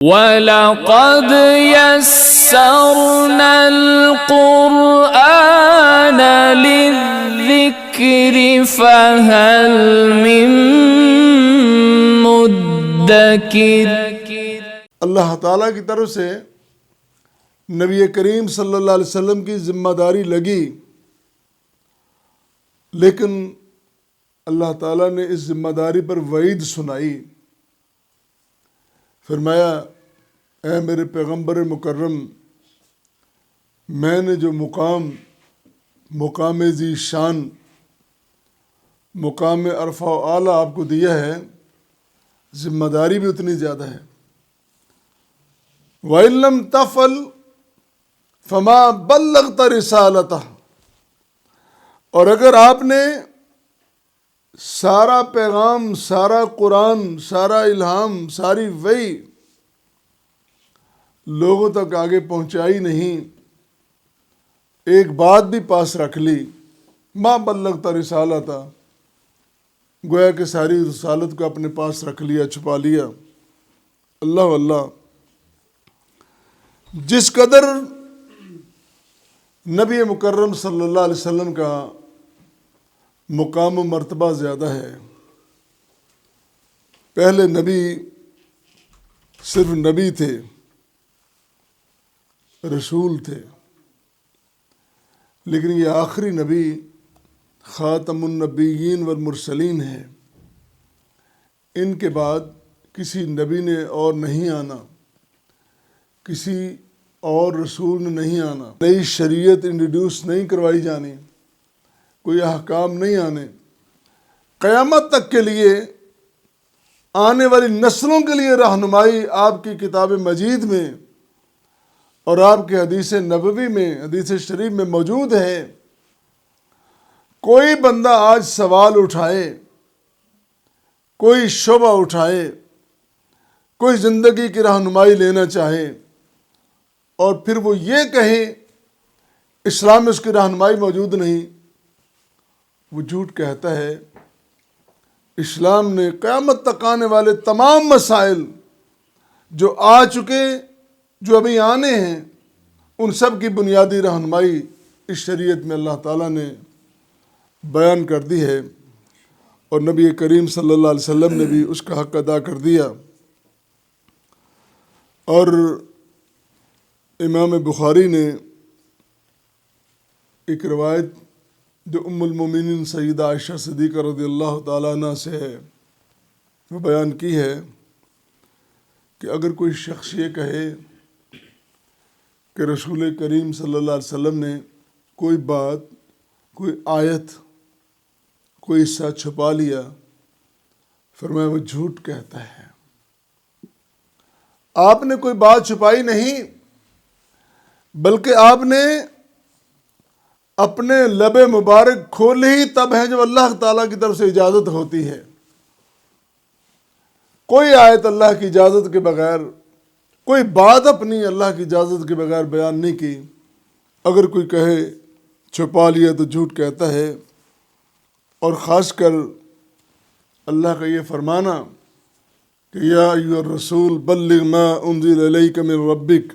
وَلَقَدْ يَسَّرْنَا الْقُرْآنَ لِلذِّكْرِ فَهَلْ مِن مُّدَّكِرٍ۔ اللہ تعالیٰ کی طرف سے نبی کریم صلی اللہ علیہ وسلم کی ذمہ داری لگی، لیکن اللہ تعالیٰ نے اس ذمہ داری پر وعید سنائی۔ فرمایا، اے میرے پیغمبر مکرم، میں نے جو مقام ذی شان، مقام عرفہ و اعلیٰ آپ کو دیا ہے، ذمہ داری بھی اتنی زیادہ ہے۔ وَإِن لَّمْ تَفْعَلْ فَمَا بَلَّغْتَ رِسَالَتَهُ، اور اگر آپ نے سارا پیغام، سارا قرآن، سارا الہام، ساری وحی لوگوں تک آگے پہنچائی نہیں، ایک بات بھی پاس رکھ لی، ما بلغت رسالتہ، گویا کہ ساری رسالت کو اپنے پاس رکھ لیا، چھپا لیا۔ اللہ اللہ، جس قدر نبی مکرم صلی اللہ علیہ وسلم کا مقام و مرتبہ زیادہ ہے۔ پہلے نبی صرف نبی تھے، رسول تھے، لیکن یہ آخری نبی خاتم النبیین والمرسلین ہے۔ ان کے بعد کسی نبی نے اور نہیں آنا، کسی اور رسول نے نہیں آنا، نئی شریعت انٹروڈیوس نہیں کروائی جانی، کوئی احکام نہیں آنے۔ قیامت تک کے لیے، آنے والی نسلوں کے لیے رہنمائی آپ کی کتاب مجید میں اور آپ کے حدیث نبوی میں، حدیث شریف میں موجود ہے۔ کوئی بندہ آج سوال اٹھائے، کوئی شبہ اٹھائے، کوئی زندگی کی رہنمائی لینا چاہے اور پھر وہ یہ کہے اسلام میں اس کی رہنمائی موجود نہیں، وہ جھوٹ کہتا ہے۔ اسلام نے قیامت تک آنے والے تمام مسائل جو آ چکے، جو ابھی آنے ہیں، ان سب کی بنیادی رہنمائی اس شریعت میں اللہ تعالیٰ نے بیان کر دی ہے، اور نبی کریم صلی اللہ علیہ وسلم نے بھی اس کا حق ادا کر دیا۔ اور امام بخاری نے ایک روایت جو ام المومنین سیدہ عائشہ صدیقہ رضی اللہ تعالیٰ عنہ سے ہے، وہ بیان کی ہے کہ اگر کوئی شخص یہ کہے کہ رسول کریم صلی اللہ علیہ وسلم نے کوئی بات، کوئی آیت، کوئی حصہ چھپا لیا، فرمایا وہ جھوٹ کہتا ہے۔ آپ نے کوئی بات چھپائی نہیں، بلکہ آپ نے اپنے لب مبارک کھولے ہی تب ہے جب اللہ تعالیٰ کی طرف سے اجازت ہوتی ہے۔ کوئی آیت اللہ کی اجازت کے بغیر، کوئی بات اپنی اللہ کی اجازت کے بغیر بیان نہیں کی۔ اگر کوئی کہے چھپا لیا تو جھوٹ کہتا ہے۔ اور خاص کر اللہ کا یہ فرمانا کہ یا ایھا الرسول بلغ ما انزل الیک من ربک،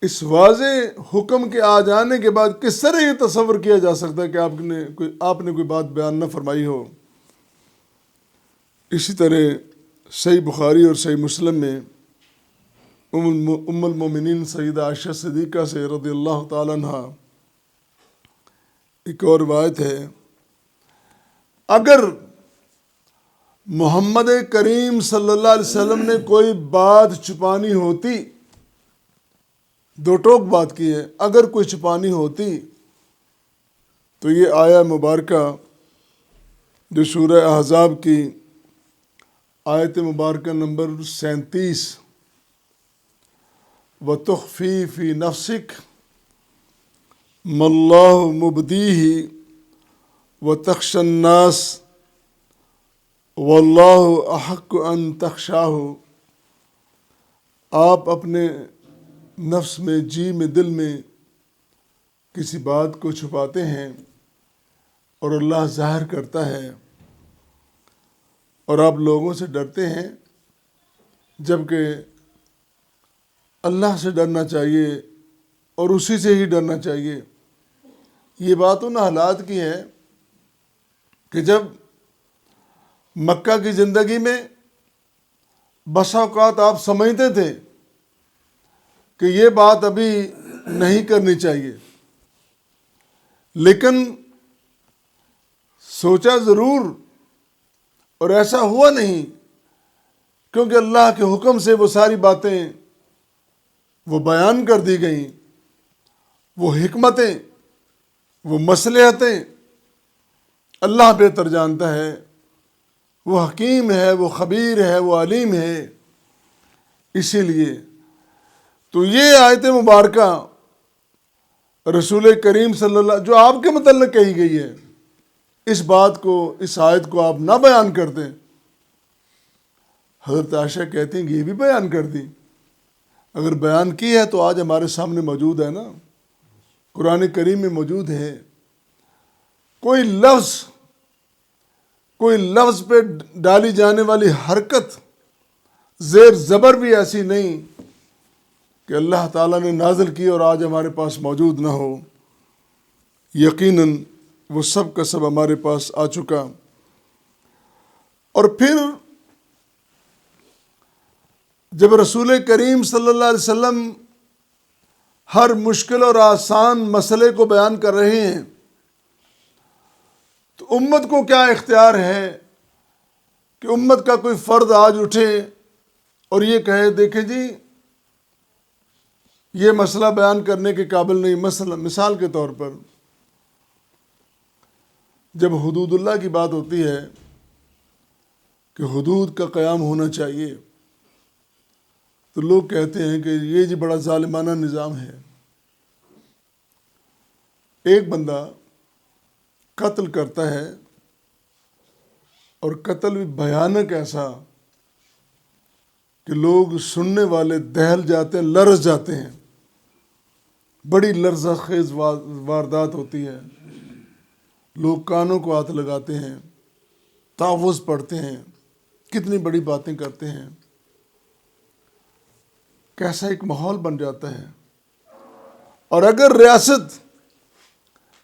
اس واضح حکم کے آ جانے کے بعد کس طرح یہ تصور کیا جا سکتا ہے کہ آپ نے کوئی بات بیان نہ فرمائی ہو۔ اسی طرح صحیح بخاری اور صحیح مسلم میں ام المومنین سیدہ عائشہ صدیقہ سے رضی اللہ تعالیٰ عنہ ایک اور روایت ہے، اگر محمد کریم صلی اللہ علیہ وسلم نے کوئی بات چھپانی ہوتی، دو ٹوک بات کی ہے، اگر کوئی چھپانی ہوتی تو یہ آیہ مبارکہ جو سورہ احزاب کی آیت مبارکہ نمبر 37 وَتُخْفِي فِي نَفْسِكَ مَا اللَّهُ مُبْدِيهِ وَتَخْشَى النَّاسَ وَاللَّهُ أَحَقُّ أَن تَخْشَاهُ، آپ اپنے نفس میں، جی میں، دل میں کسی بات کو چھپاتے ہیں اور اللہ ظاہر کرتا ہے، اور آپ لوگوں سے ڈرتے ہیں جبکہ اللہ سے ڈرنا چاہیے اور اسی سے ہی ڈرنا چاہیے۔ یہ بات ان حالات کی ہے کہ جب مکہ کی زندگی میں بسا اوقات آپ سمجھتے تھے کہ یہ بات ابھی نہیں کرنی چاہیے، لیکن سوچا ضرور اور ایسا ہوا نہیں، کیونکہ اللہ کے حکم سے وہ ساری باتیں وہ بیان کر دی گئیں، وہ حکمتیں، وہ مصلحتیں اللہ بہتر جانتا ہے، وہ حکیم ہے، وہ خبیر ہے، وہ علیم ہے۔ اسی لیے تو یہ آیت مبارکہ رسول کریم صلی اللہ جو آپ کے متعلق کہی گئی ہے، اس بات کو، اس آیت کو آپ نہ بیان کرتے۔ حضرت عائشہ کہتی ہیں کہ یہ بھی بیان کر دی۔ اگر بیان کی ہے تو آج ہمارے سامنے موجود ہے نا، قرآن کریم میں موجود ہے۔ کوئی لفظ پہ ڈالی جانے والی حرکت زیر زبر بھی ایسی نہیں کہ اللہ تعالیٰ نے نازل کی اور آج ہمارے پاس موجود نہ ہو۔ یقیناً وہ سب کا سب ہمارے پاس آ چکا۔ اور پھر جب رسول کریم صلی اللہ علیہ وسلم ہر مشکل اور آسان مسئلے کو بیان کر رہے ہیں تو امت کو کیا اختیار ہے کہ امت کا کوئی فرد آج اٹھے اور یہ کہے دیکھیں جی یہ مسئلہ بیان کرنے کے قابل نہیں۔ مثال کے طور پر جب حدود اللہ کی بات ہوتی ہے کہ حدود کا قیام ہونا چاہیے تو لوگ کہتے ہیں کہ یہ جی بڑا ظالمانہ نظام ہے۔ ایک بندہ قتل کرتا ہے اور قتل بھی بھیانک ایسا کہ لوگ سننے والے دہل جاتے ہیں، لرز جاتے ہیں۔ بڑی لرزہ خیز واردات ہوتی ہے، لوگ کانوں کو ہاتھ لگاتے ہیں، تعوذ پڑھتے ہیں، کتنی بڑی باتیں کرتے ہیں۔ کیسا ایک ماحول بن جاتا ہے۔ اور اگر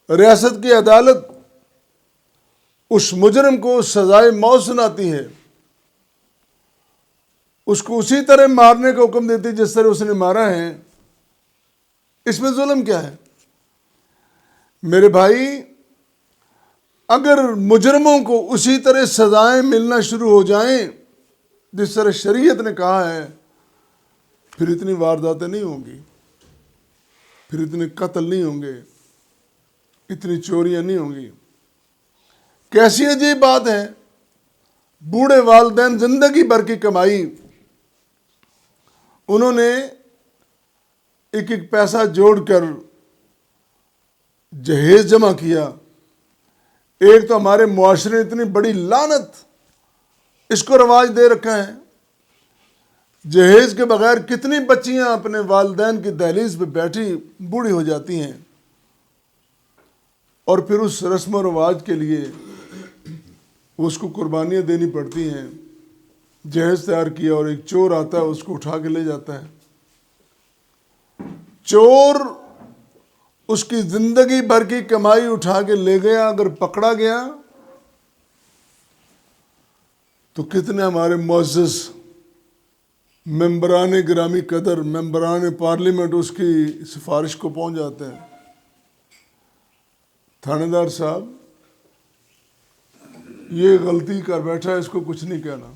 ریاست کی عدالت اس مجرم کو سزائے موت سناتی ہے، اس کو اسی طرح مارنے کا حکم دیتی جس طرح اس نے مارا ہے، اس میں ظلم کیا ہے؟ میرے بھائی، اگر مجرموں کو اسی طرح سزائیں ملنا شروع ہو جائیں جس طرح شریعت نے کہا ہے، پھر اتنی وارداتیں نہیں ہوں گی، پھر اتنے قتل نہیں ہوں گے، اتنی چوریاں نہیں ہوں گی۔ کیسی عجیب بات ہے، بوڑھے والدین زندگی بھر کی کمائی، انہوں نے ایک ایک پیسہ جوڑ کر جہیز جمع کیا۔ ایک تو ہمارے معاشرے نے اتنی بڑی لعنت اس کو رواج دے رکھا ہے، جہیز کے بغیر کتنی بچیاں اپنے والدین کی دہلیز پہ بیٹھی بوڑھی ہو جاتی ہیں، اور پھر اس رسم و رواج کے لیے اس کو قربانیاں دینی پڑتی ہیں۔ جہیز تیار کیا اور ایک چور آتا ہے، اس کو اٹھا کے لے جاتا ہے۔ چور اس کی زندگی بھر کی کمائی اٹھا کے لے گیا، اگر پکڑا گیا تو کتنے ہمارے معزز ممبران گرامی قدر، ممبران پارلیمنٹ اس کی سفارش کو پہنچ جاتے ہیں۔ تھانے دار صاحب یہ غلطی کر بیٹھا ہے، اس کو کچھ نہیں کہنا۔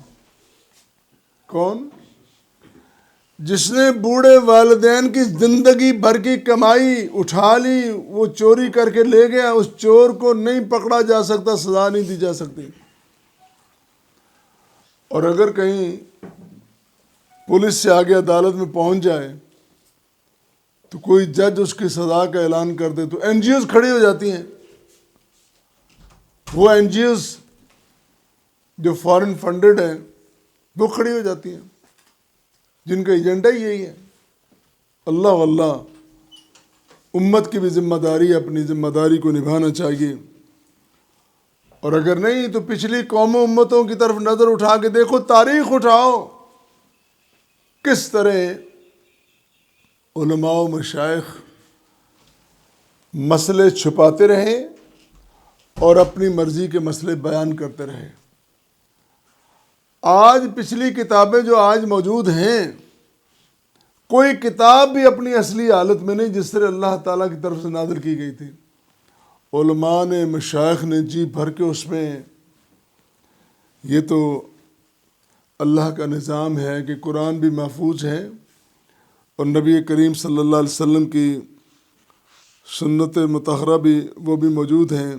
کون؟ جس نے بوڑھے والدین کی زندگی بھر کی کمائی اٹھا لی، وہ چوری کر کے لے گیا، اس چور کو نہیں پکڑا جا سکتا، سزا نہیں دی جا سکتی۔ اور اگر کہیں پولیس سے آگے عدالت میں پہنچ جائے تو کوئی جج اس کی سزا کا اعلان کر دے تو این جی اوز کھڑی ہو جاتی ہیں۔ وہ این جی اوز جو فارن فنڈڈ ہیں وہ کھڑی ہو جاتی ہیں، جن کا ایجنڈا ہی یہی ہے۔ اللہ واللہ، امت کی بھی ذمہ داری، اپنی ذمہ داری کو نبھانا چاہیے۔ اور اگر نہیں تو پچھلی قوموں امتوں کی طرف نظر اٹھا کے دیکھو، تاریخ اٹھاؤ، کس طرح علماء و مشائخ مسئلے چھپاتے رہے اور اپنی مرضی کے مسئلے بیان کرتے رہے۔ آج پچھلی کتابیں جو آج موجود ہیں، کوئی کتاب بھی اپنی اصلی حالت میں نہیں جس طرح اللہ تعالیٰ کی طرف سے نازل کی گئی تھی۔ علماء نے، مشائخ نے جی بھر کے اس میں، یہ تو اللہ کا نظام ہے کہ قرآن بھی محفوظ ہے اور نبی کریم صلی اللہ علیہ وسلم کی سنت مطہرہ بھی وہ بھی موجود ہیں۔